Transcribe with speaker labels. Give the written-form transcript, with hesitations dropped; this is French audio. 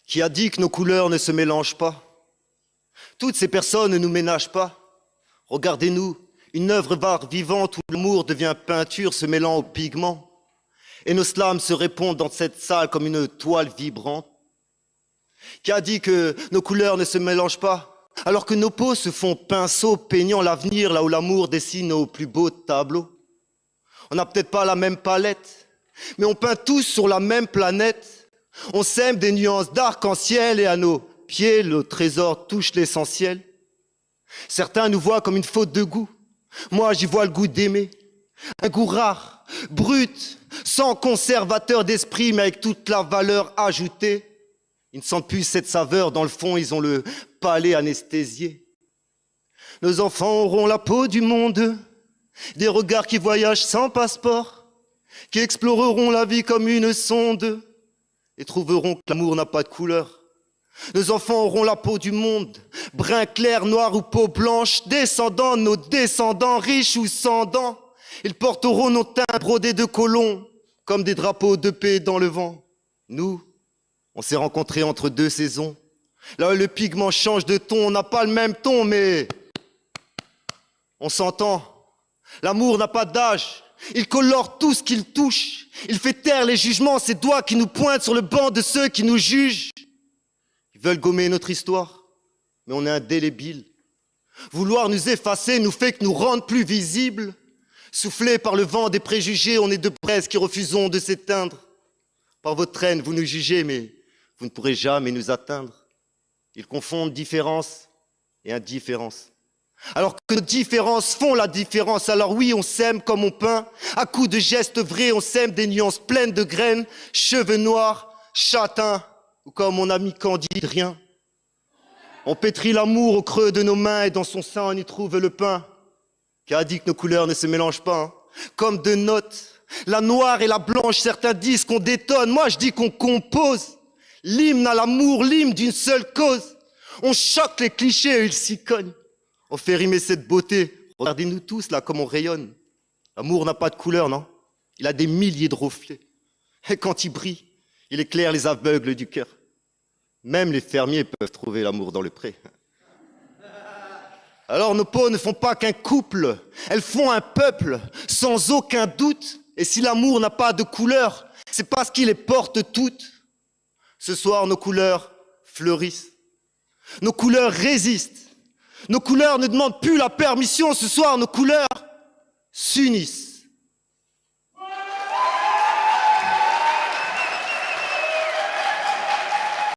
Speaker 1: Qui a dit que nos couleurs ne se mélangent pas? Toutes ces personnes ne nous ménagent pas. Regardez-nous, une œuvre d'art vivante où l'amour devient peinture se mêlant aux pigments. Et nos slams se répondent dans cette salle comme une toile vibrante. Qui a dit que nos couleurs ne se mélangent pas, alors que nos peaux se font pinceau peignant l'avenir là où l'amour dessine nos plus beaux tableaux? On n'a peut-être pas la même palette, mais on peint tous sur la même planète. On sème des nuances d'arc-en-ciel et à nos pieds, le trésor touche l'essentiel. Certains nous voient comme une faute de goût. Moi, j'y vois le goût d'aimer. Un goût rare, brut, sans conservateur d'esprit, mais avec toute la valeur ajoutée. Ils ne sentent plus cette saveur, dans le fond, ils ont le palais anesthésié. Nos enfants auront la peau du monde, des regards qui voyagent sans passeport, qui exploreront la vie comme une sonde et trouveront que l'amour n'a pas de couleur. Nos enfants auront la peau du monde, brun clair, noir ou peau blanche, descendants de nos descendants, riches ou sans dents. Ils porteront nos teints brodés de colons, comme des drapeaux de paix dans le vent. Nous, on s'est rencontrés entre deux saisons. Là où le pigment change de ton, on n'a pas le même ton, mais on s'entend. L'amour n'a pas d'âge. Il colore tout ce qu'il touche. Il fait taire les jugements, ses doigts qui nous pointent sur le banc de ceux qui nous jugent. Ils veulent gommer notre histoire, mais on est indélébile. Vouloir nous effacer nous fait que nous rendre plus visibles. Soufflés par le vent des préjugés, on est de braises qui refusons de s'éteindre. Par votre haine, vous nous jugez, mais vous ne pourrez jamais nous atteindre. Ils confondent différence et indifférence. Alors que nos différences font la différence, alors oui, on s'aime comme on peint. À coups de gestes vrais, on sème des nuances pleines de graines, cheveux noirs, châtains, ou comme mon ami Candide, rien. On pétrit l'amour au creux de nos mains et dans son sein on y trouve le pain. Qui a dit que nos couleurs ne se mélangent pas, hein? Comme deux notes, la noire et la blanche, certains disent qu'on détonne, moi je dis qu'on compose. L'hymne à l'amour, l'hymne d'une seule cause. On choque les clichés et ils s'y cognent. On fait rimer cette beauté. Regardez-nous tous là comme on rayonne. L'amour n'a pas de couleur, non? Il a des milliers de reflets. Et quand il brille, il éclaire les aveugles du cœur. Même les fermiers peuvent trouver l'amour dans le pré. Alors nos peaux ne font pas qu'un couple, elles font un peuple, sans aucun doute. Et si l'amour n'a pas de couleur, c'est parce qu'il les porte toutes. Ce soir, nos couleurs fleurissent. Nos couleurs résistent. Nos couleurs ne demandent plus la permission. Ce soir, nos couleurs s'unissent.